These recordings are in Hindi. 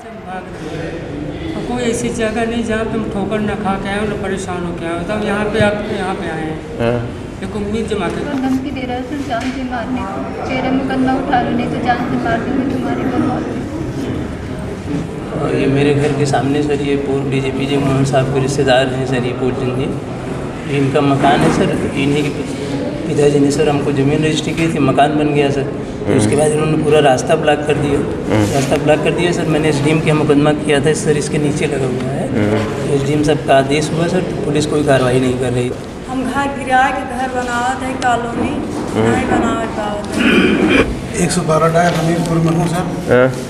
से भाग रहे हैं और कोई ऐसी जगह नहीं जहाँ पे हम ठोकर न खा के आए हो न परेशान हो के आए हो, तब यहाँ पे आए हैं एक उम्मीद जमा के। धमकी दे रहा है सर जान से मारने को, चेहरे मुकदमा उठा लो नहीं तो जान से मार देंगे तुम्हारी बर्बाद। ये मेरे घर के सामने सर ये पूर्व डीजीपी जी मोहन साहब के रिश्तेदार हैं सर, ये पूजन जी, इनका मकान है सर। इन्हीं के पिताजी ने सर हमको ज़मीन रजिस्ट्री की थी, मकान बन गया सर। तो उसके बाद इन्होंने पूरा रास्ता ब्लॉक कर दिया सर। मैंने एसडीएम के मुकदमा किया था सर, इसके नीचे लगा हुआ है। एसडीएम साहब का आदेश हुआ सर, तो पुलिस कोई कार्रवाई नहीं कर रही। हम घर गिरा के घर बनावत है कॉलोनी नहीं बनावत पावत 112 डायल हमीरपुर में हूँ सर।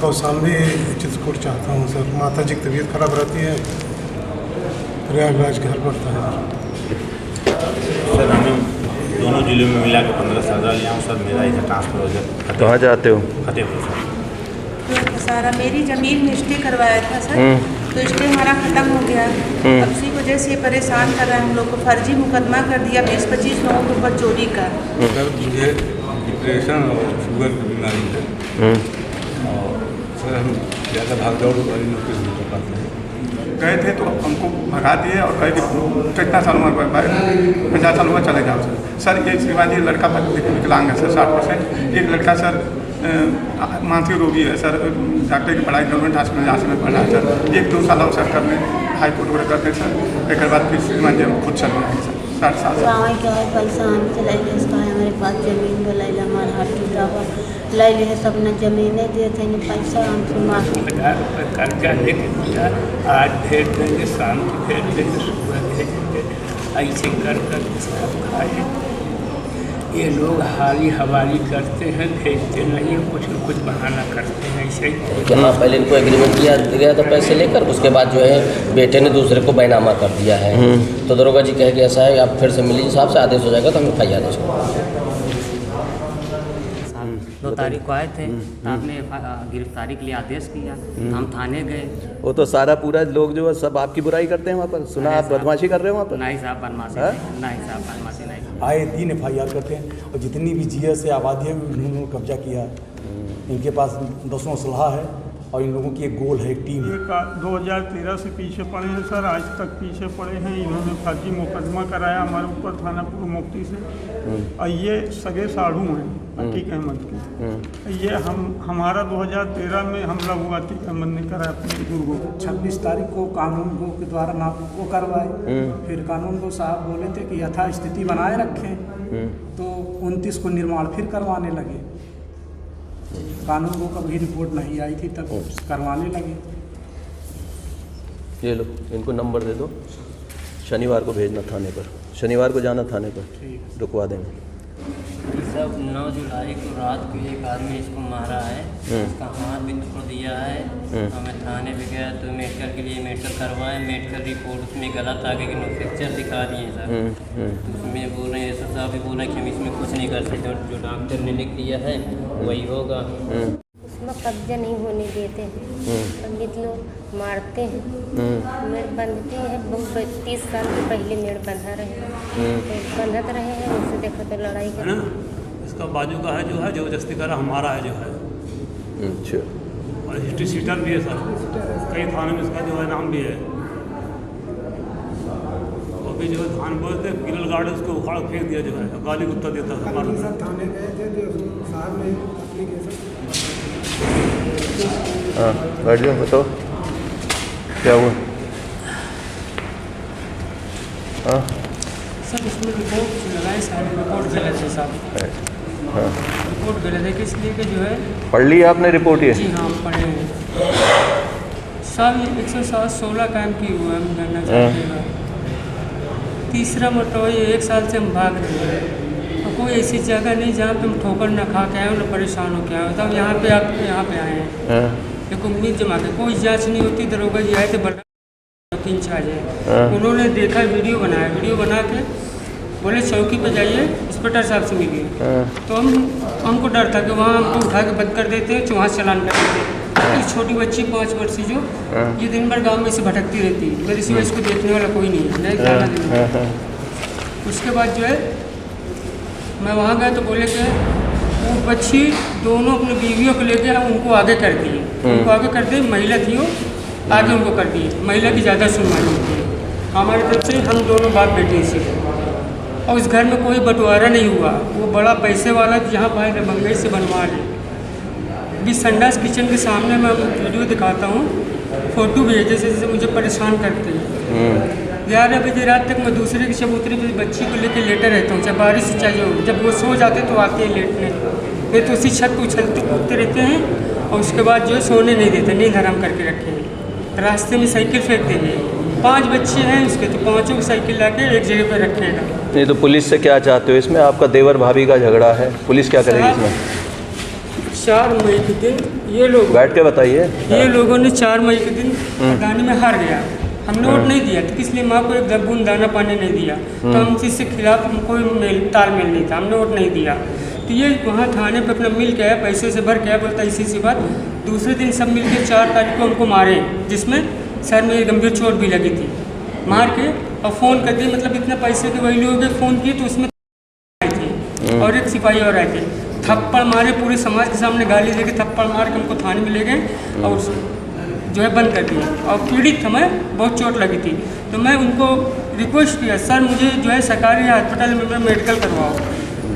कौशाम्बी चित्रकूट चाहता हूँ सर। माता जी की तबीयत खराब रहती है, प्रयागराज घर पड़ता है सर। हमें दोनों जिलों में मिला के 15 साल लिया हूँ सर। मेरा इधर ट्रांसफर हो जाए। कहाँ जाते हो? फतेहपुर सर। सारा मेरी ज़मीन में स्टे करवाया था सर, तो स्टे हमारा ख़त्म हो गया। अब इसी वजह से परेशान कर रहे हैं हम लोग को। फर्जी मुकदमा कर दिया 20-25 लोगों के ऊपर चोरी का। सर मुझे डिप्रेशन और शुगर की बीमारी है और सर हम ज़्यादा भाग दौड़ वाली नौकरी नहीं कर पाते हैं। गए थे तो हमको भगा दिए और कहे कि कितना साल उम्र 50 साल हुआ चले जाओ सर। ये इसके बाद ये लड़का विकलांग है सर 60%। एक लड़का सर मानसिक रोगी है सर। डॉक्टर की पढ़ाई गवर्नमेंट हॉस्पिटल जहाँ से मैं पढ़ा है सर। 1-2 साल और सर करने हाई कोर्ट वगैरह करते सर। एक बाद फिर मान हम खुद चल रहे हैं सर 60 साल क्या है पैसा हम चला इसका है हमारे पास ज़मीन को ले हमारा हाथ टूटा हुआ ले लिए सब न ज़मीनें दिए थे न पैसा हमसे माफ। कर्जा लेके आज भेज देंगे, शाम को भेज देंगे, सुबह भेजेंगे, ऐसे कर खाए। ये लोग हाली हवाली करते हैं, भेजते नहीं हैं, कुछ न कुछ बहाना करते हैं ऐसे ही। हाँ, पहले इनको एग्रीमेंट किया गया था पैसे लेकर, उसके बाद जो है बेटे ने दूसरे को बैनामा कर दिया है। तो दरोगा जी कहे कि ऐसा है आप फिर से मिल लीजिए, साहब से आदेश हो जाएगा तो हम एफ आई आर 2 तारीख को आए थे, आपने गिरफ्तारी के लिए आदेश किया, हम थाने गए। वो तो सारा पूरा लोग जो है सब आपकी बुराई करते हैं वहाँ पर। सुना आप बदमाशी कर रहे हो वहाँ पर? नहीं साहब बदमाशी नहीं साहब बदमाशी नहीं। आए दिन FIR करते हैं और जितनी भी GS से आबादी है उन्होंने कब्जा किया है। इनके पास 10 असलहा है और इन लोगों की एक गोल है, एक टीम है। 2013 से पीछे पड़े हैं सर, आज तक पीछे पड़े हैं। इन्होंने फर्जी मुकदमा कराया हमारे ऊपर थाना पूर्व मुफ्ती से। और ये सगे साढ़ू हैं अतीक अहमद के। ये हमारा 2013 में हमला हुआ, अतीक अहमद ने करा अपने गुरु। 26 तारीख को कानून गो के द्वारा नाप को करवाए। फिर कानून गो साहब बोले थे कि यथा स्थिति बनाए रखें, तो 29 को निर्माण फिर करवाने लगे। कानून को कभी रिपोर्ट नहीं आई थी तब करवाने लगे। ये लो इनको नंबर दे दो, शनिवार को भेजना थाने पर। शनिवार को जाना थाने पर, रुकवा देंगे। सब 9 जुलाई को रात को एक आदमी इसको मारा है, इसका हाथ भी तोड़ दिया है। हमें थाने भी गया तो मेडिकल के लिए मेडिकल करवाए, मेडिकल रिपोर्ट उसमें गलत आ गई कि फ्रैक्चर दिखा दिए सर। तो उसमें बोल रहे हैं एस साहब भी बोल रहे हैं कि हम इसमें कुछ नहीं कर सकते, जो डॉक्टर ने लिख दिया है वही होगा। उसमें कब्जा नहीं होने देते हैं, पंडित लोग मारते हैं। मेड़ बंधती है, 30 साल के पहले मेड़ बंधा रहे, बंधत रहे हैं। उससे देखो तो लड़ाई कर इसका बाजू का है जो है जबरदस्ती करा हमारा है जो है। अच्छा, और हिस्ट्री सीटर भी है सर, कई थाने में इसका जो है नाम भी है। अभी जो है धान बोलते गिरल गार्ड उसको उखाड़ फेंक दिया जो है, गाली कुत्ता देता था हमारा। थाने गए थे जो साहब ने एप्लीकेशन। हाँ बैठ जाओ, बताओ क्या हुआ? हाँ सर इसमें रिपोर्ट लगाए सारे, रिपोर्ट गलत है साहब। हाँ रिपोर्ट गलत है इसलिए कि जो है पढ़ ली आपने रिपोर्ट? ये जी हाँ पढ़े हैं साहब। ये 116 काम की हुआ है, हम जानना चाहते हैं। तीसरा मतलब ये 1 साल से हम भाग रहे हैं और कोई ऐसी जगह नहीं जहाँ पे हम ठोकर न खा के आए हो न परेशान हो के आए हो, तब यहाँ पे आए हैं एक उम्मीद जमा के। कोई जांच नहीं होती, दरोगा जी आए थे बड़ा इंचार्ज है, उन्होंने देखा वीडियो बनाया, वीडियो बना के बोले चौकी पे जाइए इंस्पेक्टर साहब से मिलिए। तो हमको डर था कि वहाँ हमको उठा के बंद कर देते, वहाँ चलान कर देते। एक छोटी बच्ची 5 वर्षीय जो ये दिन भर गाँव में से भटकती रहती है, मेरे सिवा इसको देखने वाला कोई नहीं है, नहीं खाना देने। उसके बाद जो है मैं वहाँ गया तो बोले कि वो बच्ची दोनों अपनी बीवियों को लेके उनको आगे कर दिए, उनको आगे कर दिए, महिला थी वो, आगे उनको कर दिए। महिला की ज़्यादा सुनवाई होती है। हमारी तरफ से हम दोनों बाप बेटे से, और उस घर में कोई बंटवारा नहीं हुआ। वो बड़ा पैसे वाला जहाँ पाए थे बंगई से बनवा ले। अभी संडास किचन के सामने मैं वीडियो दिखाता हूँ, फ़ोटो भी है, जैसे मुझे परेशान करते हैं। 11 बजे रात तक मैं दूसरे की चबूतरी पर बच्ची को लेकर लेटा रहता हूँ, चाहे बारिश चाहिए हो। जब वो सो जाते तो आते हैं लेटने, नहीं तो उसी छत पर उछलते कूदते रहते हैं, और उसके बाद जो है सोने नहीं देते, नींद हराम करके रखे हैं। रास्ते में साइकिल फेंक देंगे। 5 बच्चे हैं उसके, तो 5 को साइकिल ला के एक जगह पर रखेगा। नहीं तो पुलिस से क्या चाहते हो इसमें? आपका देवर भाभी का झगड़ा है, पुलिस क्या करेगी इसमें? 4 मई के दिन ये लोग बैठ के बताइए। ये लोगों ने 4 मई के दिन दाने में हार गया। हमने वोट नहीं दिया, तो इसलिए माँ को एक बूंद दाना पानी नहीं दिया, तो हम इसके खिलाफ कोई तालमेल नहीं था, हमने वोट नहीं दिया। तो ये वहाँ थाने पे अपना मिल के आया, पैसे से भर के आया, बोलता इसी बात। दूसरे दिन सब मिल के 4 तारीख को हमको मारे, जिसमें सर में गंभीर चोट भी लगी थी। मार के और फ़ोन कर दिए, मतलब इतने पैसे के वही लोग फ़ोन किए, तो उसमें आए थे और एक सिपाही और आए थे। थप्पड़ मारे, पूरे समाज के सामने गाली देके थप्पड़ मार के हमको थाने में ले गए और जो है बंद कर दिया। और पीड़ित था मैं, बहुत चोट लगी थी, तो मैं उनको रिक्वेस्ट किया, सर मुझे जो है सरकारी अस्पताल में मेडिकल करवाओ।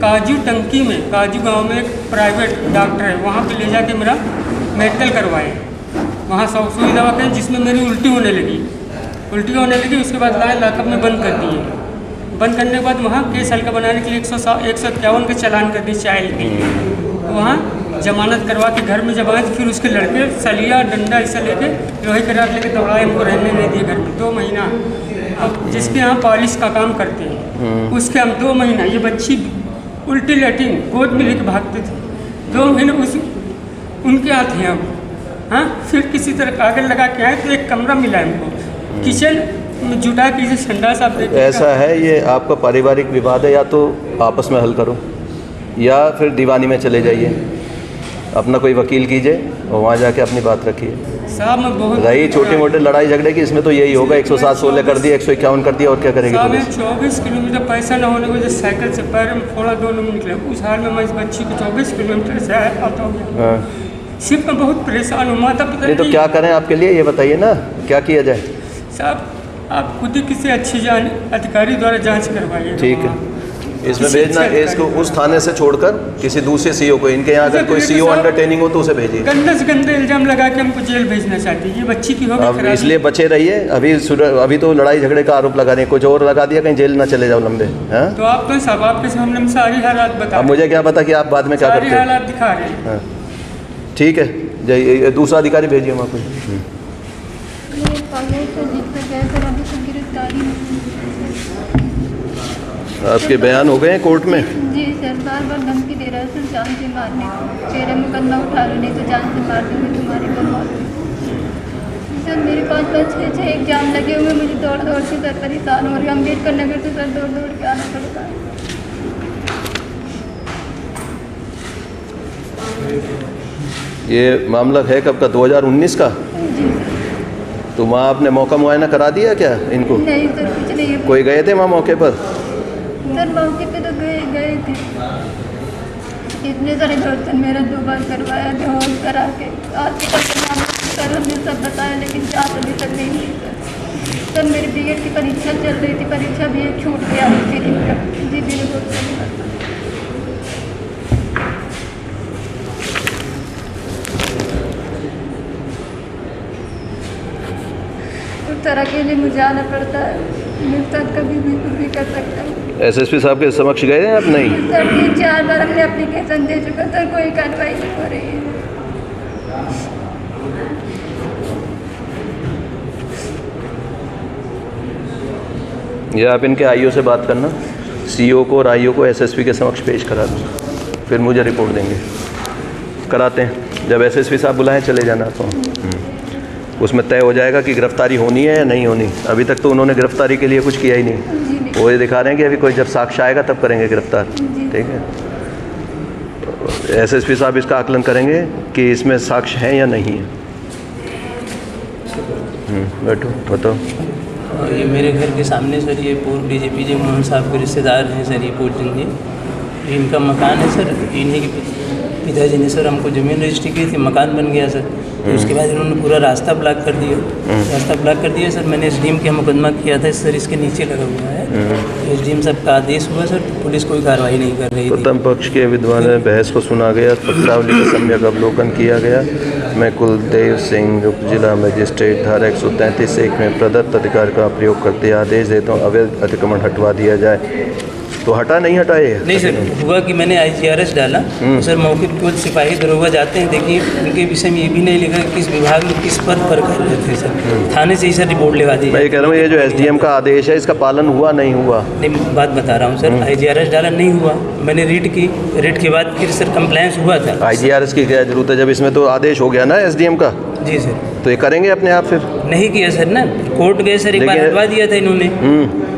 काजू टंकी में, काजू गांव में एक प्राइवेट डॉक्टर है, वहाँ पे ले जाके मेरा मेडिकल करवाए। वहाँ सुई दवा करें, जिसमें मेरी उल्टी होने लगी। उसके बाद लाए लॉकअप में बंद कर दिए। बंद करने के बाद वहाँ केस हल्का बनाने के लिए 151 के चालान कर दिए चाइल्ड के लिए। वहाँ जमानत करवा के घर में जब आए, फिर उसके लड़के सलिया डंडा ऐसा लेके लोहे के रात लेके दौड़ाए, हमको रहने नहीं दिए घर में 2 महीना। अब जिसके यहाँ पॉलिश का काम करते हैं, उसके हम 2 महीना, ये बच्ची उल्टी लेटिन गोद में लेके भागते थे, 2 महीने उनके यहाँ थे हम। हाँ, फिर किसी तरह कागज लगा के आए, तो एक कमरा मिला हमको किचन में जुटा के, संडास आप देखिए। ऐसा है, ये आपका पारिवारिक विवाद है, या तो आपस में हल करो या फिर दीवानी में चले जाइए, अपना कोई वकील कीजिए और वहाँ जाके अपनी बात रखिए। साहब मैं बहुत रही छोटे मोटे लड़ाई झगड़े की, इसमें तो यही होगा। 107-16 कर दिया, 151 कर दिया, और क्या करेगी पुलिस? 24 किलोमीटर पैसा न होने की वजह से साइकिल से पैर में फोड़ा, 2 नंबर निकले। उस हाल में मैं इस बच्ची को 24 किलोमीटर से आता हूँ। सिर्फ मैं बहुत परेशान हूँ, माता पिता। नहीं तो क्या करें आपके लिए, ये बताइए ना, क्या किया जाए? साहब आप खुद ही किसी अच्छी अधिकारी द्वारा जांच करवाइए। ठीक है, इसमें भेजना, इसको उस थाने से छोड़कर किसी दूसरे सीओ को, इनके यहाँ अगर कोई सीओ अंडर ट्रेनिंग हो तो उसे भेजिए। गंदे से गंदे इल्जाम लगा के हमको जेल भेजना चाहती है, ये बच्ची की होगी। अब इसलिए बचे रहिए, अभी तो लड़ाई झगड़े का आरोप लगा रहे हैं, कुछ और लगा दिया, कहीं जेल ना चले जाओ लंबे। हाँ, तो आप तो साहब आपके सामने सारी हालात बता, अब मुझे क्या पता कि आप बाद में क्या करते हैं, सारी हालात दिखा रहे हैं। ठीक है, जाइए, दूसरा अधिकारी भेजिए वहाँ कोई। आपके बयान हो गए हैं कोर्ट में? जी सर, बार धमकी दे रहा है सर, जान से मारने को, चेहरे में मुकदमा उठा लो, नहीं तो जान से मार दूँगी तुम्हारी बर्बाद। सर मेरे 5-5, 6 एग्जाम लगे हुए, मुझे दौड़ के सर परेशान हो रही हूँ। अम्बेडकर नगर से सर दौड़ के आना पड़ता है। ये मामला है कब का? 2019 का? जी सर। तो वहाँ आपने मौका मुआयना करा दिया क्या इनको? नहीं सर, कुछ नहीं है। कोई गए थे वहाँ मौके पर? सर मौके पे तो गए थे, इतने सारे दर्शन मेरा 2 बार करवाया, बेहोश करा के हॉस्पिटल के नाम सर हमने सब बताया, लेकिन जाँच अभी तक नहीं हुई। सर मेरी बीएड की परीक्षा चल रही थी, परीक्षा भी एक छूट गया फिर इनका। जी बिल्कुल। तरह के लिए मुझे आना पड़ता है, मेरे साथ कभी भी कुछ भी कर सकता हूँ। एसएसपी साहब के समक्ष गए हैं आप? नहीं सर, 3-4 बार हमने एप्लीकेशन दे चुका सर, कोई कार्रवाई नहीं हो रही है। ये आप इनके आईओ से बात करना, सीओ को और आईओ को एसएसपी के समक्ष पेश करा दो, फिर मुझे रिपोर्ट देंगे। कराते हैं, जब एसएसपी साहब बुलाएं चले जाना तो उसमें तय हो जाएगा कि गिरफ्तारी होनी है या नहीं होनी। अभी तक तो उन्होंने गिरफ्तारी के लिए कुछ किया ही नहीं, वो ये दिखा रहे हैं कि अभी कोई जब साक्ष्य आएगा तब करेंगे गिरफ्तार। ठीक है, एसएसपी साहब इसका आकलन करेंगे कि इसमें साक्ष्य हैं या नहीं है। बैठो, बताओ। ये मेरे घर के सामने सर, ये पूर्व डीजीपी जी मोहन साहब के रिश्तेदार हैं सर, ये पूजन जी, इनका मकान है सर, इन्हीं की पिताजी ने सर हमको ज़मीन रजिस्ट्री की थी, मकान बन गया सर। तो उसके बाद इन्होंने पूरा रास्ता ब्लॉक कर दिया। रास्ता ब्लॉक कर दिया सर। मैंने एसडीएम के मुकदमा किया था सर, इसके नीचे लगा हुआ है। एसडीएम साहब का आदेश हुआ सर, तो पुलिस कोई कार्रवाई नहीं कर रही थी। प्रथम पक्ष के विद्वान में बहस को सुना गया, पत्रावली का सम्यक अवलोकन किया गया। मैं कुलदेव सिंह उप जिला मजिस्ट्रेट धारा 133(1) में प्रदत्त अधिकार का प्रयोग करते आदेश देता हूँ अवैध अतिक्रमण हटवा दिया जाए। तो हटा नहीं हटाए? नहीं सर, हुआ कि मैंने IGRS डाला तो सर मौके पर कुछ सिपाही दरोगा जाते हैं, देखिए उनके विषय में ये भी नहीं लिखा कि किस विभाग में किस पद पर कर रहे थे सर। थाने से ही सर रिपोर्ट लगा दी। मैं ये कह रहा हूँ ये जो एसडीएम का आदेश है इसका पालन हुआ नहीं हुआ? नहीं, बात बता रहा हूँ सर, IGRS डाला नहीं हुआ, मैंने रीट की, रीट के बाद फिर सर कंप्लायंस हुआ था। IGRS की क्या जरूरत है जब इसमें तो आदेश हो गया ना एसडीएम का? जी सर। तो ये करेंगे अपने आप? फिर नहीं किया सर ना, कोर्ट गए सर, एक बार हटवा दिया था इन्होंने।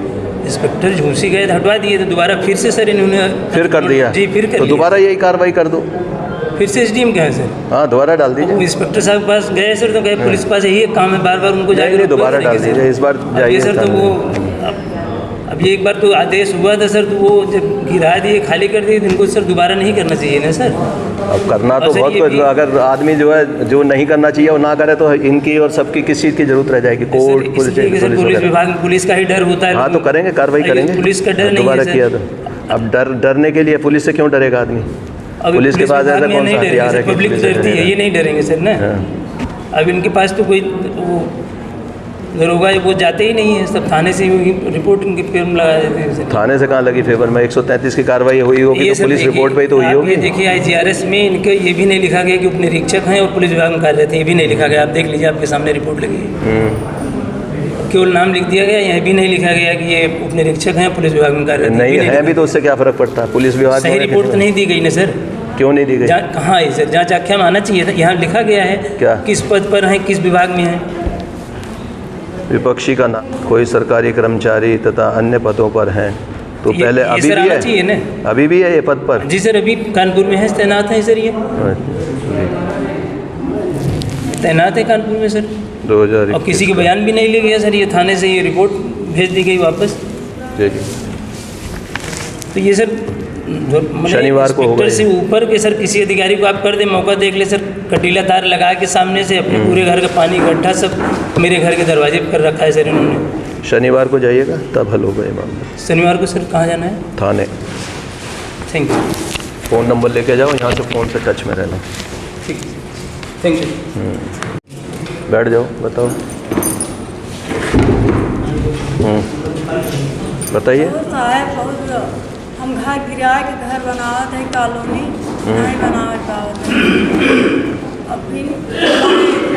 इंस्पेक्टर झूसी गए तो हटवा दिए, तो दोबारा फिर से सर इन्होंने फिर कर दिया। जी फिर कर तो दोबारा यही कार्रवाई कर दो। फिर से एसडीएम क्या है सर? हाँ दोबारा डाल दीजिए। इंस्पेक्टर साहब के पास गए सर, तो गए पुलिस के पास यही एक काम है, बार बार उनको जाके दोबारा डाल दीजिए, इस बार जाइए सर। तो वो अब एक बार तो आदेश हुआ था सर, तो वो जब गिरा दिए, खाली कर दिए, तो इनको सर दोबारा नहीं करना चाहिए ना सर। अब करना तो बहुत कुछ, अगर आदमी जो है जो नहीं करना चाहिए वो ना करे तो इनकी और सबकी किस चीज़ की जरूरत रह जाएगी? कोर्ट, पुलिस विभाग में पुलिस का ही डर होता है। हाँ तो करेंगे, कार्रवाई करेंगे। पुलिस का डर नहीं दोबारा किया तो अब डरने के लिए पुलिस से क्यों डरेगा आदमी? पुलिस के पास ऐसा कौन सा हथियार है? पब्लिक डरती है, ये नहीं डरेंगे सर ना। अब इनके पास तो कोई दरोगा वो जाते ही नहीं है, सब थाने से रिपोर्ट इनके पेपर में लगा देते हैं। थाने से कहाँ लगी फेवर में? 133 की कार्रवाई हुई होगी तो पुलिस रिपोर्ट पे ही तो हुई होगी। देखिए IGRS में इनके ये भी नहीं लिखा गया कि उप निरीक्षक हैं और पुलिस विभाग में कार्यरत हैं, ये भी नहीं लिखा गया। आप देख लीजिए, आपके सामने रिपोर्ट लगी है, केवल नाम लिख दिया गया। यह भी नहीं लिखा गया कि ये उप निरीक्षक हैं पुलिस विभाग में कार्यरत नहीं है भी, तो उससे क्या फर्क पड़ता है? पुलिस विभाग सही रिपोर्ट तो नहीं दी गई ना सर। क्यों नहीं दी गई? कहाँ है सर? जाँच आख्या में आना चाहिए था। यहाँ लिखा गया है क्या किस पद पर हैं, किस विभाग में हैं। विपक्षी का नाम कोई सरकारी कर्मचारी तथा अन्य पदों पर हैं तो पहले अभी भी है, अभी भी है ये पद पर? जी सर, अभी कानपुर में है, तैनात है सर, ये तैनात है कानपुर में सर। 2000 और किसी के बयान भी नहीं ले गया सर, ये थाने से ये रिपोर्ट भेज दी गई वापस। तो ये सर शनिवार को होगा से ऊपर के सर किसी अधिकारी को आप कर दे, मौका देख ले सर, कटीला तार लगा के सामने से अपने पूरे घर का पानी इकट्ठा सब मेरे घर के दरवाजे पर कर रखा है सर इन्होंने। शनिवार को जाइएगा तब हल होगा ये मामला। शनिवार को सर कहाँ जाना है? थाने। Thank you. फ़ोन नंबर लेके जाओ, यहाँ से फ़ोन से टच में रहना। ठीक है, थैंक यू। बैठ जाओ, बताओ। बताइए। हम घर गिरा के घर बनावत है, कॉलोनी नहीं बनावत पावत।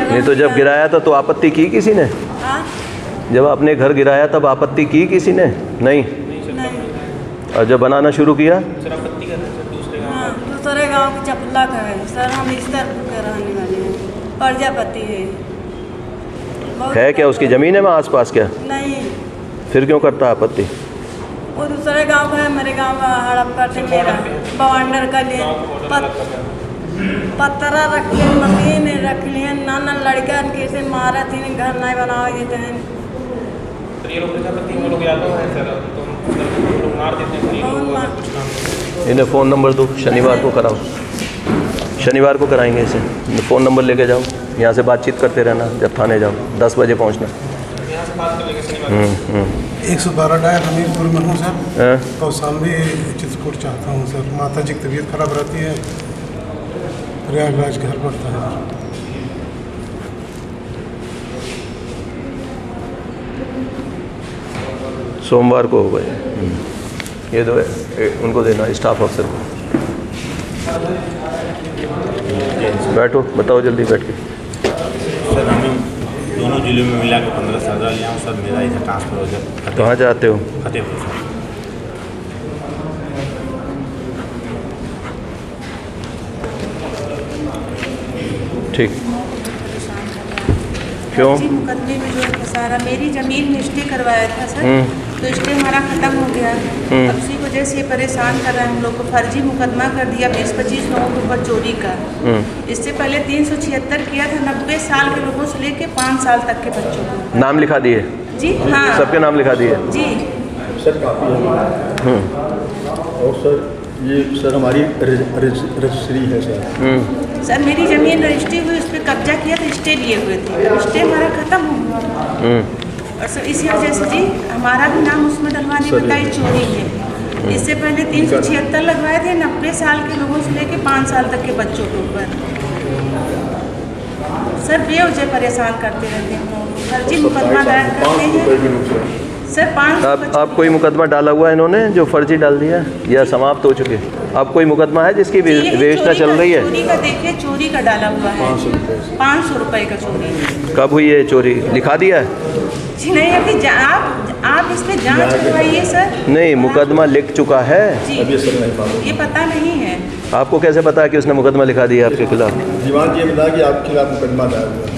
नहीं तो जब गिराया था तो आपत्ति की किसी ने? जब आपने घर गिराया तब आपत्ति की किसी ने? नहीं। और जब बनाना शुरू किया? दूसरे गांव की चपला का है सर, हम इस तरफ के रहने वाले हैं, प्रजापति है क्या उसकी ज़मीन है वहाँ आस-पास? क्या नहीं। फिर क्यों करता आपत्ति? वो दूसरे गांव का है, मेरे गांव का हड़प करते मेरा बवंडर का लिए पत्थरा रख लिए, मशीन रख लिए, नाना लड़का कैसे मारा थी, घर नहीं बना देते हैं। इन्हें फ़ोन नंबर दो, शनिवार को कराओ, शनिवार को कराएंगे इसे। फ़ोन नंबर लेके जाओ, यहाँ से बातचीत करते रहना, जब थाने जाओ 10 बजे पहुँचना। 112 डायल हमीरपुर में हूँ सर, कौशाम्बी चित्रकूट चाहता हूँ सर। माता जी की तबीयत खराब रहती है, प्रयागराज घर पड़ता है। सोमवार को होगा ये दो है, उनको देना स्टाफ अफसर को। बैठो, बताओ जल्दी बैठ के। सर हमें दोनों जिलों में मिला के 15 सदर लिया हूँ सर। मेरा इधर ट्रांसफर हो जाए। कहाँ जाते हो? फतेहपुर सर। ठीक। क्यों? मुकदमे में जो है सारा मेरी ज़मीन में स्टे करवाया था सर, तो स्टे हमारा ख़त्म हो गया। अब इसी वजह से परेशान कर रहे हैं हम लोग को। फर्जी मुकदमा कर दिया 20-25 लोगों के ऊपर चोरी का। इससे पहले 376 किया था 90 साल के लोगों से लेके 5 साल तक के बच्चों को। नाम लिखा दिए? जी हाँ, सबके नाम लिखा दिए जी सर। काफ़ी और सर ये सर हमारी रजिस्ट्री है सर। सर मेरी ज़मीन रजिस्ट्री हुई, उस पर कब्जा किया तो स्टे लिए हुए थे, अब स्टे हमारा ख़त्म हो गया। और सर इसी वजह से जी हमारा भी नाम उसमें डलवाने का बताई चोरी है। इससे पहले 376 लगवाए थे 90 साल के लोगों से लेके 5 साल तक के बच्चों के ऊपर। सर बेवजह परेशान करते रहते हैं, फर्जी मुकदमा दायर करते हैं। सर 5 आप कोई मुकदमा डाला हुआ है इन्होंने जो फर्जी डाल दिया या समाप्त हो चुके? आप कोई मुकदमा है जिसकी विवेचना चल रही है? चोरी का देखिए, चोरी का डाला हुआ है 500 रुपये का चोरी। कब हुई है चोरी? लिखा दिया है? जी नहीं, अभी आप इसमें जांच करवाइए सर। नहीं, मुकदमा लिख चुका है जी, ये पता नहीं है। आपको कैसे पता है कि उसने मुकदमा लिखा दिया आपके खिलाफ? दीवान जी ये बता कि आपके खिलाफ मुकदमा दायर हुआ है।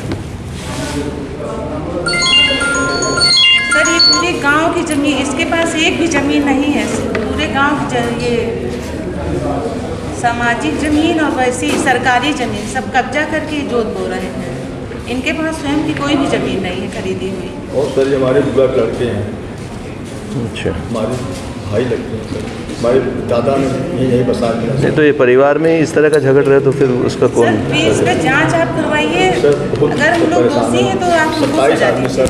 सर ये पूरे गांव की ज़मीन, इसके पास एक भी ज़मीन नहीं है। पूरे गांव की ये सामाजिक ज़मीन और वैसी सरकारी ज़मीन सब कब्जा करके जोत बो रहे हैं। इनके पास स्वयं की कोई भी ज़मीन नहीं है खरीदी हुई। और सर ये हमारे बुआ के लड़के हैं। अच्छा, हमारे भाई लगते हैं सर, हमारे दादा ने यही बसा दिया। नहीं तो ये परिवार में इस तरह का झगड़ रहे तो फिर उसका कौन? सर प्लीज इसका जांच आप करवाइए, अगर हम लोग दोषी हैं तो आप हमको सजा दीजिए।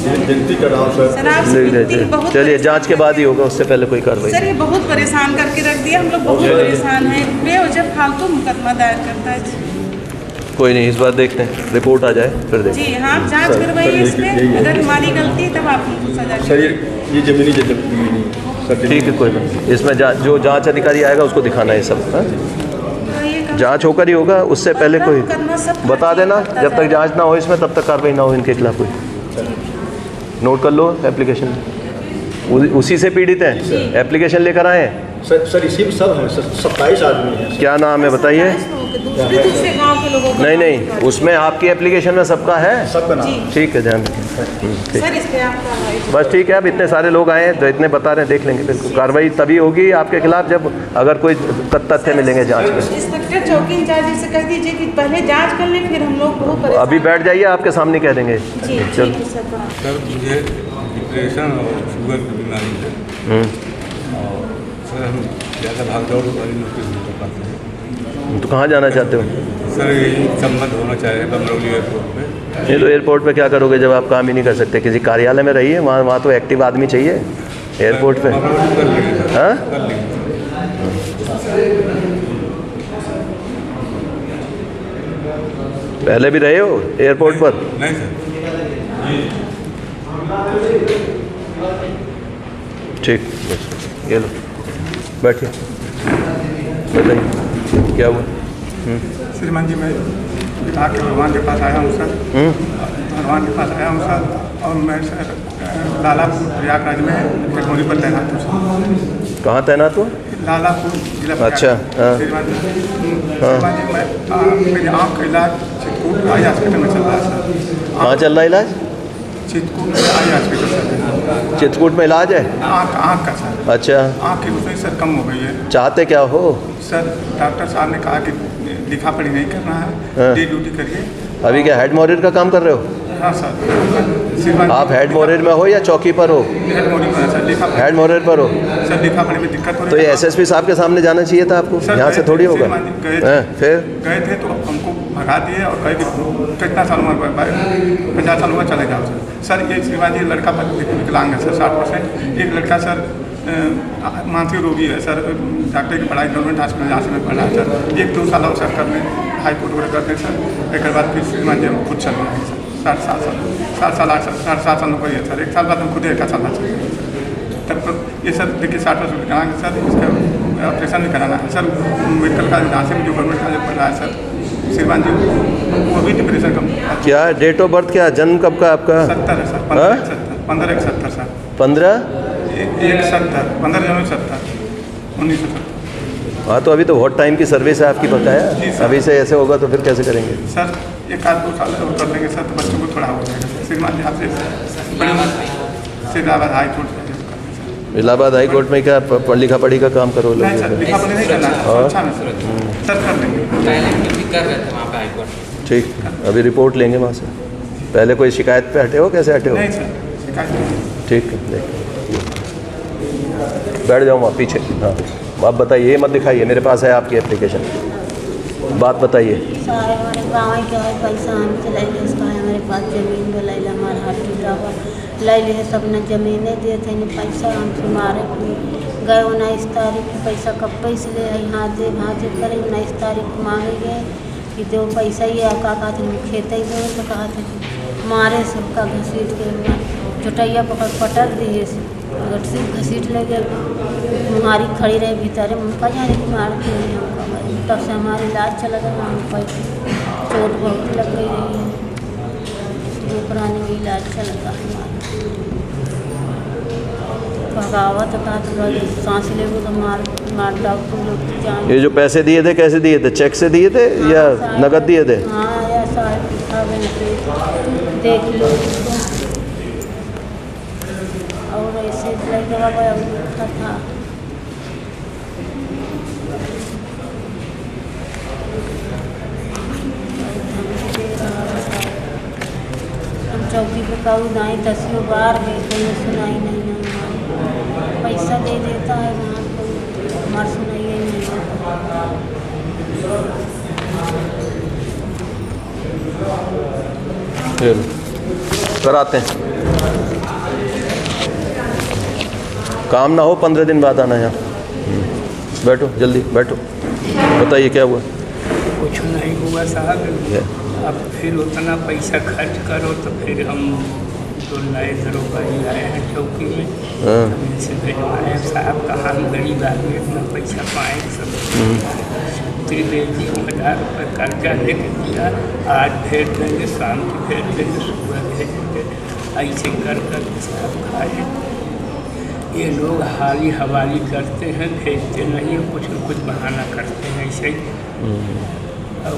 सर विनती कर रहा हूँ सर आपसे विनती बहुत। चलिए जांच के बाद ही होगा, उससे पहले कोई कार्रवाई। सर ये बहुत परेशान करके रख दिया, हम लोग बहुत परेशान हैं। बेवजह फालतू मुकदमा दायर करता है। कोई नहीं, इस बार देखते हैं, रिपोर्ट आ जाए फिर देखते हैं। जी हाँ, जांच करवाइए इसमें, अगर हमारी गलती है तब आप हमको सजा दीजिए। सर ये ज़मीनी सर ठीक है, कोई नहीं, इसमें जो जांच अधिकारी आएगा उसको दिखाना है सब। जांच होकर ही होगा, उससे पहले कोई बता देना। जब तक जांच ना हो इसमें तब तक कार्रवाई ना हो इनके खिलाफ कोई। नोट कर लो एप्लीकेशन, उसी से पीड़ित हैं, एप्लीकेशन लेकर आए हैं। सर इसी में सब है, 27 आदमी हैं। क्या नाम है बताइए? नहीं, उसमें आपकी एप्लीकेशन में सबका है, सबका नाम। ठीक है, ध्यान रखें। बस ठीक है, अब इतने सारे लोग आए हैं जो इतने बता रहे हैं, देख लेंगे। बिल्कुल कार्रवाई तभी होगी आपके खिलाफ जब अगर कोई तथ्य मिलेंगे जांच में। इंस्पेक्टर चौकी इंचार्ज से कह दीजिए कि पहले जांच कर लें, फिर हम लोग बहुत अभी बैठ जाइए, आपके सामने कह देंगे। चलो सर मुझे डिप्रेशन और शुगर की बीमारी है, और सर हम ज़्यादा भाग दौड़ वाली नौकरी नहीं कर पाते हैं। तो कहाँ जाना चाहते हो? सर यही संबंध होना चाहिए बमरौली एयरपोर्ट पे। ये तो एयरपोर्ट पे क्या करोगे जब आप काम ही नहीं कर सकते? किसी कार्यालय में रहिए, वहाँ तो एक्टिव आदमी चाहिए एयरपोर्ट पे। हाँ, पहले भी रहे हो एयरपोर्ट पर? नहीं सर। ठीक, ये लो बैठिए, बताइए क्या हुआ? श्रीमान जी मैं विभाग के भगवान के पास आया हूँ सर। भगवान के पास आया हूँ सर, और मैं सर लालापुर प्रयागराज में टेक्नोलॉजी पर तैनात हूँ सर। कहाँ तैनात हो? लालापुर जिला। अच्छा, श्रीमान जी मैं मेरी आँख का इलाज चित्रकूट आई हॉस्पिटल में चल रहा है सर। कहाँ चल रहा है इलाज? चित्रकूट में आई हॉस्पिटल सर। चित्रकूट में इलाज है? आँख का सर। अच्छा, आँख की रोशनी सर कम हो गई है। चाहते क्या हो? सर डॉक्टर साहब ने कहा कि लिखा पढ़ी नहीं करना है, डे ड्यूटी करिए। अभी क्या हेड मोरियर का काम कर रहे हो? हाँ सर। आप हेड मोरियर में हो या चौकी पर हो? हेड मोरियर पर सर। लिखा हेड मोरियर पर हो सर, लिखा पढ़ी में दिक्कत हो रही तो ये एसएसपी साहब के सामने जाना चाहिए था आपको, यहाँ से थोड़ी होगा। फिर गए थे तो हमको भगा दिए और कहे कि कितना साल उम्र 50 साल हुआ, चले जाओ सर। सर ये श्रीमान जी लड़का विकलांग है सर 60%। एक लड़का सर मानसिक रोगी है सर, डॉक्टर की पढ़ाई गवर्नमेंट हॉस्पिटल जहाँ से मैं पढ़ा है सर। 1-2 साल और सर करने हाई कोर्ट वगैरह करते सर। एक बाद फिर श्रीमान जी हम खुद चल रहे हैं सर। 7 साल 8 साल नौकरी है सर। 1 साल बाद हम खुद 1 साल चल रहे हैं तब ये सर देखिए 60% विकलांग सर, इसका ऑपरेशन नहीं कराना है सर। मेडिकल कॉलेज जहाँ से जो गवर्नमेंट कॉलेज पढ़ रहा है सर श्रीमान जी, वो भी डिप्रेशन कम। क्या डेट ऑफ बर्थ क्या, जन्म कब का आपका? 70 है सर। 15/1/70 सर। 15/1/70 15 जनवरी 1970। हाँ, तो अभी तो बहुत टाइम की सर्विस है आपकी, बकाया। अभी से ऐसे होगा तो फिर कैसे करेंगे सर? 1-2 साल और कर लेंगे सर, तो बच्चों को थोड़ा हो जाएगा। श्रीमान जी आपसे Allahabad high court Allahabad high court में क्या लिखा पढ़ी का काम करो? नहीं सर, लिखा पढ़ी नहीं करना है। अच्छा ना सर कर लेंगे। कर रहे थे वहाँ पे हाई कोर्ट। ठीक, अभी रिपोर्ट लेंगे वहाँ से। पहले कोई शिकायत पे हटे हो? कैसे हटे हो? नहीं सर, शिकायत नहीं। ठीक है, देख बैठ जाओ वहाँ पीछे। हाँ आप बताइए, ये मत दिखाइए, मेरे पास है आपकी एप्लीकेशन, बात बताइए। सारे हमारे गाँव के है पैसा हम चला उसका है हमारे पास ज़मीन में ले हमारा हाथ टूटा हुआ ले लिए सब न ज़मीनें दिए थे न पैसा हमसे मारे गए 19 तारीख को पैसा कब पैसे ले यहाँ दे करे 19 तारीख को मांगे गए कि दो पैसा ही का कहा थे खेते ही दो तो कहा थे मारे सबका घसीट के चुटैया पटक दिए घसीट ले गए हमारी खड़ी रहे भीतर उनका जाने कि मारते हैं हमका तब से हमारा इलाज चला गया हम चोट बहुत लग गई रही है पुराने में इलाज चलता हमारा भगावत था तो सांस ले तो मार डॉक्टर लोग जान। ये जो पैसे दिए थे कैसे दिए थे, चेक से दिए थे या नगद दिए थे? हाँ ऐसा देख लो और ऐसे लगे बाबा लिखा था हम चौकी पे कहूँ नहीं 10 बार गए कोई सुनाई नहीं पैसा दे देता है वहाँ को हमार सुनाई नहीं कराते हैं, काम ना हो 15 दिन बाद आना यहाँ। बैठो जल्दी बैठो, बताइए क्या हुआ? कुछ नहीं हुआ साहब, अब फिर उतना पैसा खर्च करो तो फिर हम तो नए दरोगा ही लाए हैं चौकी में, से भिजवाए साहब कहाँ हम गरीब आदमी अपना पैसा पाए सब। ₹30,000 कर्जा लेके दिया, आज भेज देंगे, शाम को भेज देंगे, सुबह भेज देंगे, ऐसे कर साहब खाए। ये लोग हाली हवाली करते हैं, भेजते नहीं हैं, कुछ न कुछ बहाना करते हैं ऐसे ही। अब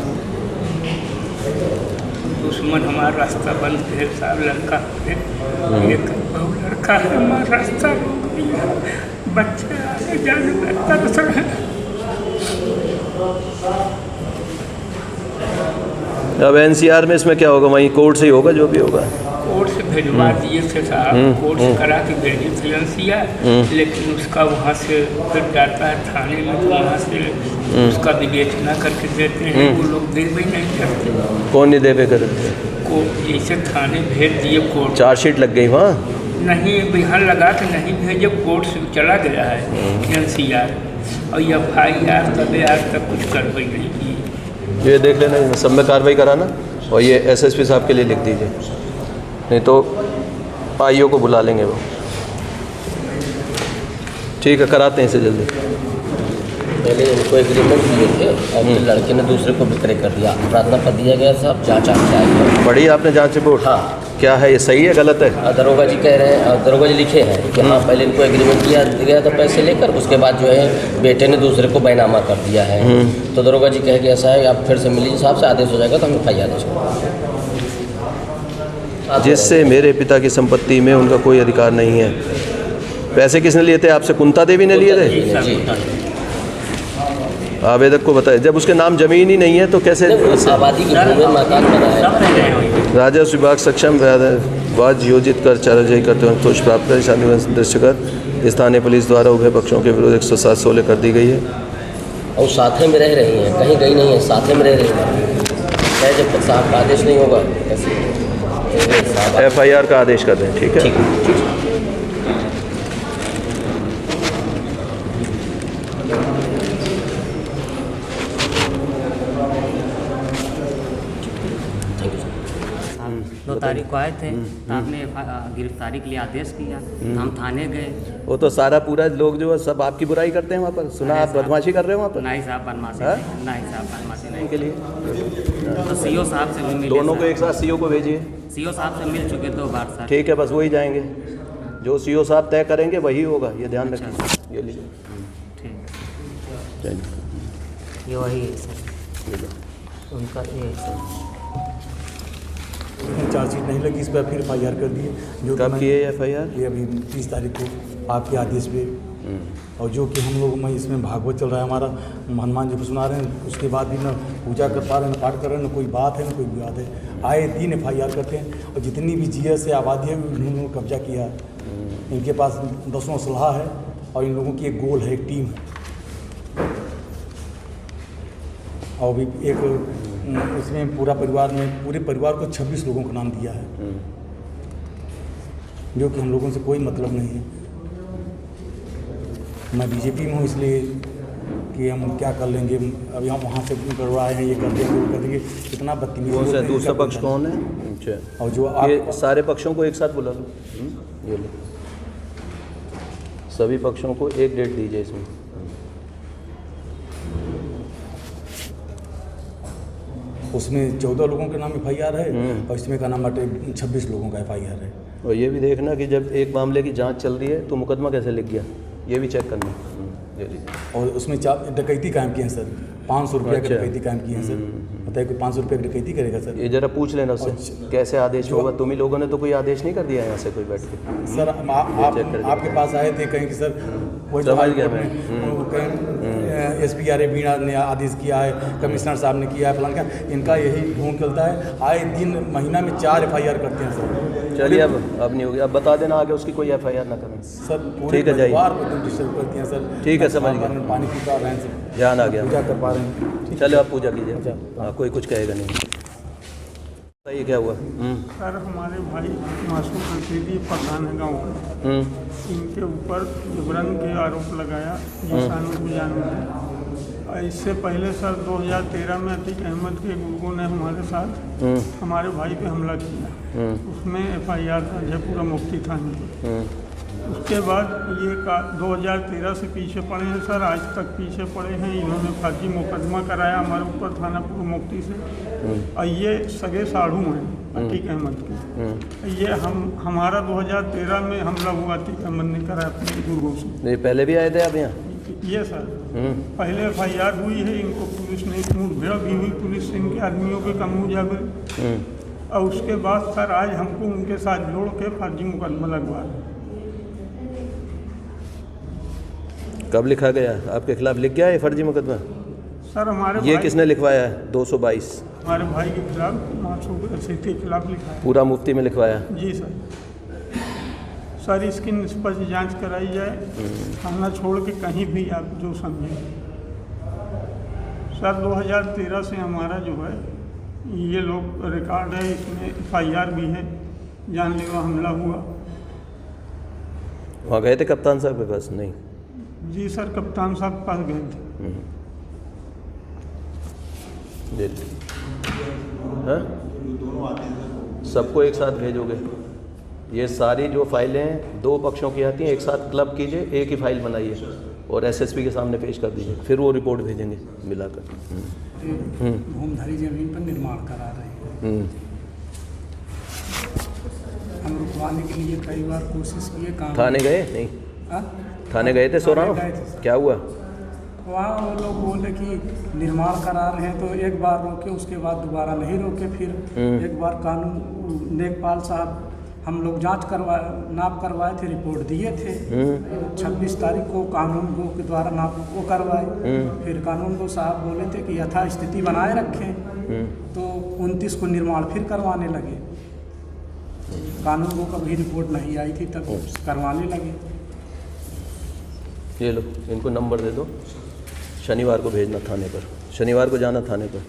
दुश्मन हमारा रास्ता बंद है साहब, लड़का है एक लड़का है हमारा रास्ता रोक दिया, बच्चे आगे जाने में तरस रहे हैं। अब NCR में इसमें क्या होगा, वहीं कोर्ट से ही होगा जो भी होगा। कोर्ट से भिजवा दिए थे साहब, कोर्ट से करा के भेजे थे NCR, लेकिन उसका वहाँ से फिर जाता है थाने में तो वहाँ से उसका विवेचना करके देते हैं, वो लोग देवे नहीं करते। कौन नहीं देवे करते? को जैसे थाने भेज दिए कोर्ट, चार्जशीट लग गई वहाँ नहीं बिहार लगा के नहीं भेजे, कोर्ट से चला गया है NCR और FIR तब आज तक कुछ कार्रवाई नहीं की। ये देख लेना, सब में कार्रवाई कराना और ये SSP साहब के लिए लिख दीजिए, नहीं तो IO को बुला लेंगे वो। ठीक है, कराते हैं इसे जल्दी। पहले इनको एग्रीमेंट दिए थे और फिर लड़के ने दूसरे को विक्रय कर दिया, प्रार्थना पत्र दिया गया साहब, जाँच आएगी। पढ़ी आपने जाँच रिपोर्ट? हाँ। क्या है, ये सही है गलत है? दरोगा जी कह रहे हैं, दरोगा जी लिखे हैं कि हाँ पहले इनको एग्रीमेंट दिया गया था पैसे लेकर, उसके बाद जो है बेटे ने दूसरे को बैनामा कर दिया है। तो दरोगा जी कहे कि ऐसा है आप फिर से मिल लीजिए साहब से, आदेश हो जाएगा तो हम FIR आदेश करेंगे। जिससे मेरे पिता की संपत्ति में उनका कोई अधिकार नहीं है। पैसे किसने लिए थे आपसे? कुंता देवी ने लिए थे? आवेदक को बताए, जब उसके नाम जमीन ही नहीं है तो कैसे? आबादी की भूमि में मकान बना है। राजस्व विभाग सक्षम वाद योजित कर चाराजही करते हुए संतोष प्राप्त कर शांति दृश्य कर स्थानीय पुलिस द्वारा उभय पक्षों के विरुद्ध 107-16 कर दी गई है और साथ में रह रही हैं, कहीं गई नहीं है, साथ में रह रही हैं। जब तक साहब का आदेश नहीं होगा FIR का आदेश कर दें। ठीक है, ठीक। दो तारीख को आए थे तो आपने गिरफ्तारी के लिए आदेश किया, हम थाने गए। वो तो सारा पूरा लोग जो है सब आपकी बुराई करते हैं वहाँ पर, सुना आप बदमाशी कर रहे हो वहाँ पर? नहीं साहब बदमाशी नहीं साहब बदमाशी नहीं के लिए तो CO साहब से भी मिले, दोनों को एक साथ CO को भेजिए। CO साहब से मिल चुके 2 बार सर। ठीक है, बस वही जाएंगे, जो CO साहब तय करेंगे वही होगा, ये ध्यान रखिए। ये लीजिए, ठीक है, ये वही है सर, उनका ये है सर। चार्जशीट नहीं लगी, इस पर फिर FIR कर दिए। जो कब किए FIR? ये अभी 30 तारीख को आपके आदेश पे। और जो कि हम लोग में इसमें भागवत चल रहा है हमारा, हनुमान जी को सुना रहे हैं, उसके बाद भी न पूजा कर पा रहे हैं, न पाठ कर रहे हैं, न कोई बात है न कोई विवाद है। आए दिन FIR करते हैं और जितनी भी GS है आबादी है उन्होंने कब्जा किया। इनके पास 10 असलहा है और इन लोगों की एक गोल है, एक टीम है। और भी एक उसमें पूरे परिवार को 26 लोगों का नाम दिया है, जो कि हम लोगों से कोई मतलब नहीं है। मैं बीजेपी में हूँ, इसलिए कि हम क्या कर लेंगे, अभी हम वहाँ से करवाए हैं, ये कर देंगे वो कर देंगे, इतना बदतमीजी। कौन सा दूसरा पक्ष कौन है? अच्छा, और जो ये सारे पक्षों को एक साथ बुला लो, ये लो, सभी पक्षों को एक डेट दीजिए इसमें। उसमें 14 लोगों के नाम FIR है और इसमें का नाम 26 लोगों का FIR है। और ये भी देखना कि जब एक मामले की जांच चल रही है तो मुकदमा कैसे लिख गया, ये भी चेक करना। ये लीजिए। और उसमें डकैती कायम की है सर, 500 रुपये की डकैती कायम की है सर। बताइए कोई 500 रुपये की डकैती करेगा सर? ये जरा पूछ लेना उससे कैसे आदेश होगा। तुम ही लोगों ने तो कोई आदेश नहीं कर दिया यहाँ से कोई बैठ के। सर आपके पास आए थे कहीं कि सर वही समझ गया मैं। SPRA बीणा ने आदेश किया है, कमिश्नर साहब ने किया है, फलान का, इनका यही ढोंग चलता है। आए दिन महीना में 4 FIR करते हैं सर। चलिए अब नहीं होगी, अब बता देना आगे उसकी कोई FIR ना करें सर। पूरे परिवार को डिस्टर्ब करती हैं सर। ठीक है, समझ गया। पानी पी पा रहे हैं सर, ध्यान आ गया, पूजा कर पा रहे हैं। चलो आप पूजा कीजिए। हाँ, कोई कुछ कहेगा नहीं। बताइए क्या हुआ? सर हमारे भाई मासूम अफरीदी पठान है गाँव का, इनके ऊपर जबरन के आरोप लगाया जिसानों को जानवर है। इससे पहले सर 2013 में अतीक अहमद के गुर्गों ने हमारे साथ हमारे भाई पे हमला किया, उसमें FIR था जयपुरा मुफ्ती थाने पर। उसके बाद ये 2013 से पीछे पड़े हैं सर, आज तक पीछे पड़े हैं। इन्होंने फर्जी मुकदमा कराया हमारे ऊपर थाना पूर्व मुफ्ती से। और ये सगे साढ़ू हैं अतीक अहमद के। ये हमारा 2013 में हमला हुआ अतीक अहमद ने कराया अपने गुर्गों से। ये पहले भी आए थे आप यहाँ? ये सर पहले FIR हुई है, इनको पुलिस ने मुठभेड़ भी हुई, पुलिस से इनके आदमियों के कामू जाकर। और उसके बाद सर आज हमको उनके साथ जोड़ के फर्जी मुकदमा लगवा। कब लिखा गया आपके खिलाफ? लिख गया है फर्जी मुकदमा सर? हमारे ये किसने लिखवाया है? 222 हमारे भाई के खिलाफ, मासूम अफरीदी के खिलाफ लिखा है। पूरा मुफ्ती में लिखवाया? जी सर। सर इसकी निष्पक्ष जांच कराई जाए, थाना छोड़ के कहीं भी आप जो समझें। सर 2013 से हमारा जो है ये लोग रिकॉर्ड है, इसमें FIR भी है, जानलेवा हमला हुआ। वहाँ गए थे कप्तान साहब के पास? नहीं जी सर, कप्तान साहब के पास गए थे। हाँ? सबको एक साथ भेजोगे? ये सारी जो फाइलें हैं 2 पक्षों की आती हैं, एक साथ क्लब कीजिए, एक ही फाइल बनाइए और SSP के सामने पेश कर दीजिए, फिर वो रिपोर्ट भेजेंगे मिलाकर। भूमधारी जमीन पर निर्माण करा रहे हैं, हम रुकवाने के लिए कई बार कोशिश किए। काम थाने गए? नहीं। थाने गए थे सोराव? क्या हुआ वहाँ? वो लोग बोले कि निर्माण करा रहे हैं, तो एक बार रोके, उसके बाद दोबारा नहीं रोके। फिर एक बार कानून नेकपाल साहब हम लोग जांच नाप करवाए थे, रिपोर्ट दिए थे। 26 तारीख को कानून गो के द्वारा नाप वो करवाए। फिर कानून गो साहब बोले थे कि यथा स्थिति बनाए रखें, तो 29 को निर्माण फिर करवाने लगे। कानून गो कभी रिपोर्ट नहीं आई थी, तब करवाने लगे। ये लो, इनको नंबर दे दो, शनिवार को भेजना थाने पर, शनिवार को जाना थाने पर,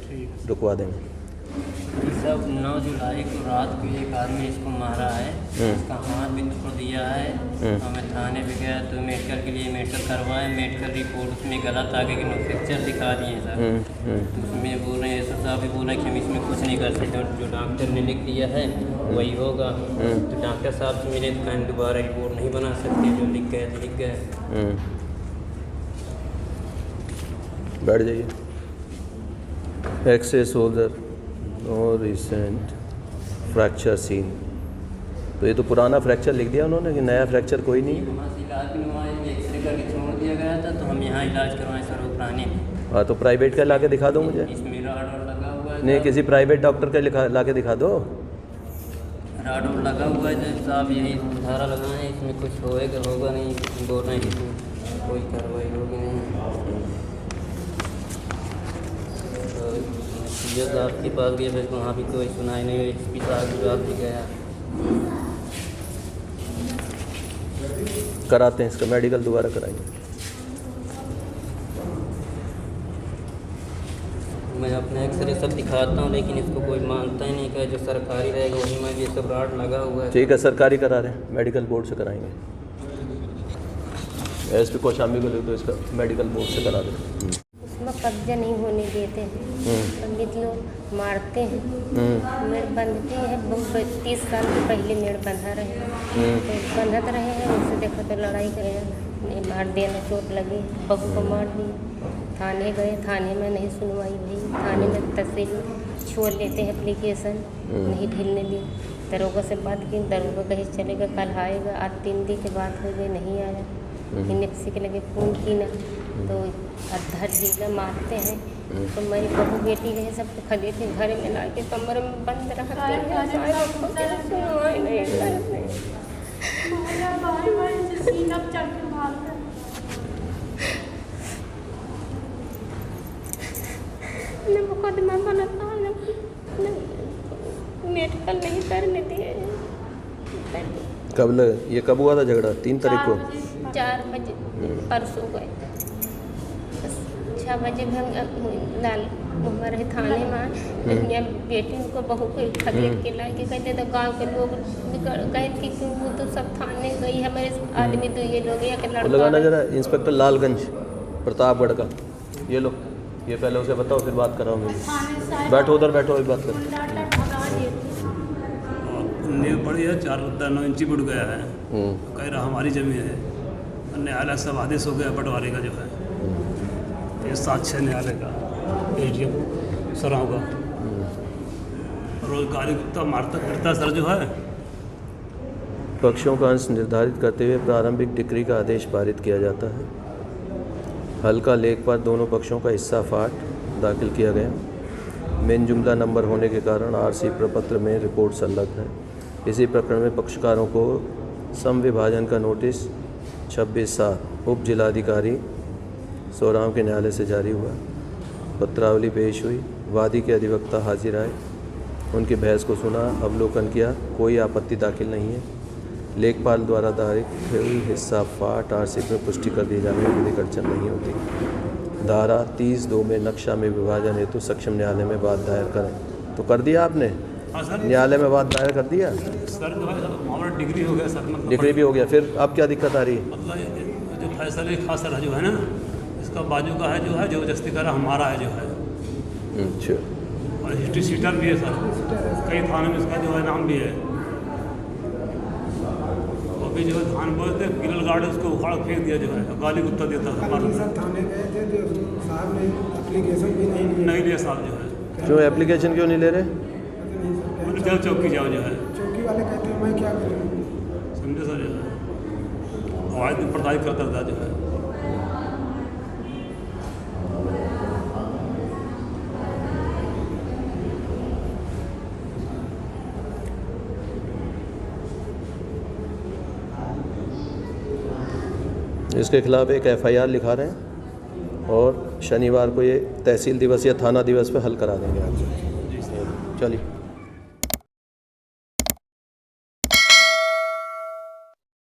रुकवा देंगे। सब 9 जुलाई को रात को एक आदमी इसको मारा है, इसका हाथ भी तोड़ दिया है। हमें थाने पे गया तो मेडिकल के लिए मेडिकल करवाए, मेडिकल रिपोर्ट उसमें गलत आगे के फ्रैक्चर दिखा दिए सर। तो उसमें बोल रहे हैं एसएस साहब भी बोल रहे हैं कि हम इसमें कुछ नहीं कर सकते, जो डॉक्टर ने लिख दिया है वही होगा। तो डॉक्टर साहब से मिले तो कहीं दोबारा रिपोर्ट नहीं बना सकते, जो लिख गए तो लिख गए। बैठ जाइए। एक्सेस होल्डर और रिसेंट फ्रैक्चर सीन, तो ये तो पुराना फ्रैक्चर लिख दिया उन्होंने कि नया फ्रैक्चर कोई नहीं। एक्सरे करके छोड़ दिया गया था, तो हम यहाँ इलाज करवाएं सर वो पुराने। हाँ, तो प्राइवेट का ला के दिखा दो मुझे। इसमें राड और लगा हुआ है। नहीं, किसी प्राइवेट डॉक्टर का ला के दिखा दो। राड और लगा हुआ है जब साहब, यही धारा लगाए, इसमें कुछ होगा नहीं, बोल रहे हैं कि कोई कार्रवाई होगी नहीं। सीएस आपके पास गए, फिर वहाँ भी कोई सुनाई नहीं हुई। SP साहब के पास भी गया। कराते हैं इसका मेडिकल, दोबारा कराएंगे। मैं एक्सरे सब दिखाता हूँ, लेकिन इसको कोई मानता ही नहीं कि जो सरकारी रहेगा वही में ये सब राड लगा हुआ है। ठीक है, सरकारी करा रहे हैं, मेडिकल बोर्ड से कराएंगे। एसपी कौशाम्बी को ले तो इसका मेडिकल बोर्ड से करा दें। उसमें कब्जा नहीं होने देते हैं, पंडित लोग मारते हैं। मेड़ बंधती है, 30 साल के पहले मेड़ बंधा रहे हैं, तो बंधत रहे हैं। उससे देखा तो लड़ाई करेगा, नहीं मार दिया, ना चोट लगी, बहू को मार दी। थाने गए, थाने में नहीं सुनवाई हुई, थाने में तहसील छोड़ लेते हैं एप्लीकेशन, नहीं ढिलने दी। दरोगा से बात की, दरोगा कहीं चलेगा, कल आएगा। आज 3 दिन के बाद हो गए, नहीं आया। फिर किसी के लगे फ़ोन की ना, तो अद्धा ढीला मारते हैं। तो मेरी बहू बेटी रहे सब खड़े थे, घर में ला के कमर में बंद रहते हैं, सुनवाई नहीं करते। मुकदमा बनाता है, मेडिकल नहीं करने दिए। ये कब हुआ था झगड़ा? 3 तारीख को 4 बजे परसों गए, 6 बजे हम लाल हमारे थाने में या बेटी को बहू को खरीद के ला के कहते तो गांव के लोग कहे कि वो तो सब थाने गई, हमारे आदमी तो ये लोग या लड़का लगाना जरा। इंस्पेक्टर लालगंज प्रतापगढ़ का, ये लो, ये पहले उसे बताओ, फिर बात कराओ मेरी। बैठो उधर, बैठो, अभी बात करो। नींव पड़ी है, 4-9 इंची बुड़ गया है, कह रहा हमारी ज़मीन है। न्यायालय सब आदेश हो गया बंटवारे का, जो है ये 7-6 न्यायालय का, एडीएम सराव का। रोजगारी कुत्ता मारता करता सर, जो है पक्षों का अंश निर्धारित करते हुए प्रारंभिक डिक्री का आदेश पारित किया जाता है। हल्का लेखपाल दोनों पक्षों का हिस्सा फाट दाखिल किया गया। मेन जुमला नंबर होने के कारण आरसी प्रपत्र में रिपोर्ट संलग्न है। इसी प्रकरण में पक्षकारों को समविभाजन का नोटिस 26/7 उप जिलाधिकारी सोराव के न्यायालय से जारी हुआ। पत्रावली पेश हुई, वादी के अधिवक्ता हाजिर आए, उनकी बहस को सुना, अवलोकन किया, कोई आपत्ति दाखिल नहीं है। लेखपाल द्वारा दाखिल हिस्सा फाट आरसी में पुष्टि कर दी जाने में विधिक अड़चन नहीं होती। धारा 30(2) में नक्शा में विभाजन हेतु सक्षम न्यायालय में बात दायर करें। तो कर दिया आपने? न्यायालय में बात दायर कर दिया सर, जो है हमारा डिग्री हो गया सर, मतलब डिग्री भी हो गया। फिर अब क्या दिक्कत आ रही है? मतलब जो फैसले खास सर जो है ना, इसका बाजू का है, जो है जबरदस्ती करा हमारा है, जो है। अच्छा, और हिस्ट्री सीटर भी है सर, कई थानों में इसका जो है नाम भी है। अभी जो है धान बोलते किरल गार्ड उसको उखाड़ फेंक दिया, जो है गाली कुत्ता देता था हमारा। थाने गए थे तो साहब ने एप्लीकेशन भी नहीं लिया साहब, जो है। क्यों एप्लीकेशन क्यों नहीं ले रहे? जब चौकी जाओ, जो है चौकी वाले कहते हैं मैं क्या करूँ, समझे सर, जो है आवाज़ भी प्रताड़ित करता था, जो है। इसके खिलाफ एक FIR लिखा रहे हैं और शनिवार को ये तहसील दिवस या थाना दिवस पे हल करा देंगे आपसे। चलिए।